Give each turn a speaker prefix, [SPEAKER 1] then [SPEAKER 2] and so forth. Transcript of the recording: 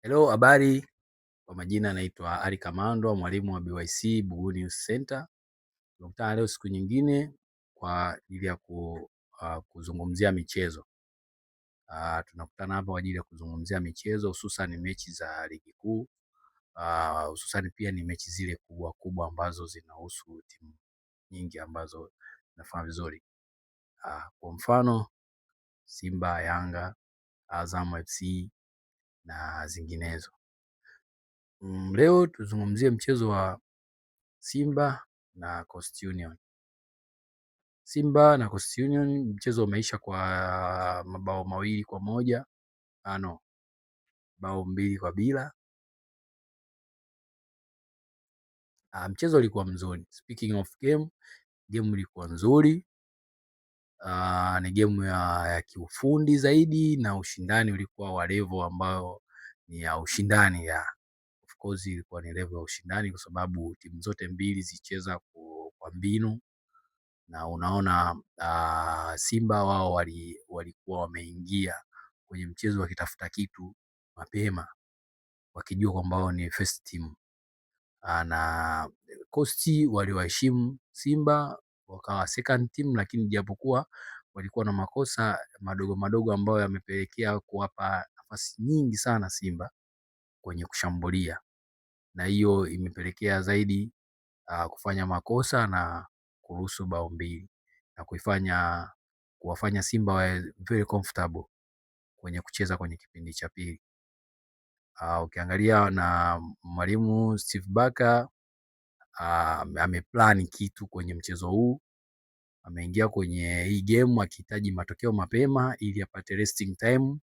[SPEAKER 1] Hello, habari. Kwa majina naitwa Ali Kamando, mwalimu wa BYC Buguni Youth Center. Tunakutana leo siku nyingine kwa ajili ya kuzungumzia michezo. Tunakutana hapa kwa ajili ya kuzungumzia michezo hususan mechi za ligi kuu, hususan pia ni mechi zile kubwa kubwa ambazo zinahusu timu nyingi ambazo zinafanya vizuri. Kwa mfano Simba, Yanga, Azam FC na zinginezo. Leo tuzungumzie mchezo wa Simba na Coast Union. Simba na Coast Union mchezo umeisha kwa mabao 2-1, bao 2-0. Mchezo ulikuwa mzuri. Speaking of game ilikuwa nzuri. Ni game ya kiufundi zaidi na ushindani ulikuwa wa level ambayo ni ya ushindani ya. Of course ilikuwa ni level ya ushindani kwa sababu timu zote mbili zicheza kwa mbinu na unaona Simba wao walikuwa wameingia kwenye mchezo wakitafuta kitu mapema wakijua kwamba wao ni first team, na Coast waliwaheshimu Simba wakawa second team, lakini japokuwa walikuwa na makosa madogo madogo ambayo yamepelekea kuwapa nafasi nyingi sana Simba kwenye kushambulia, na hiyo imepelekea zaidi kufanya makosa na kuruhusu bao 2 na kuwafanya Simba wawe very comfortable kwenye kucheza kwenye kipindi cha pili. Ukiangalia na mwalimu Steve Barker ameplan kitu kwenye mchezo huu. Ameingia kwenye hii game akihitaji matokeo mapema ili apate resting time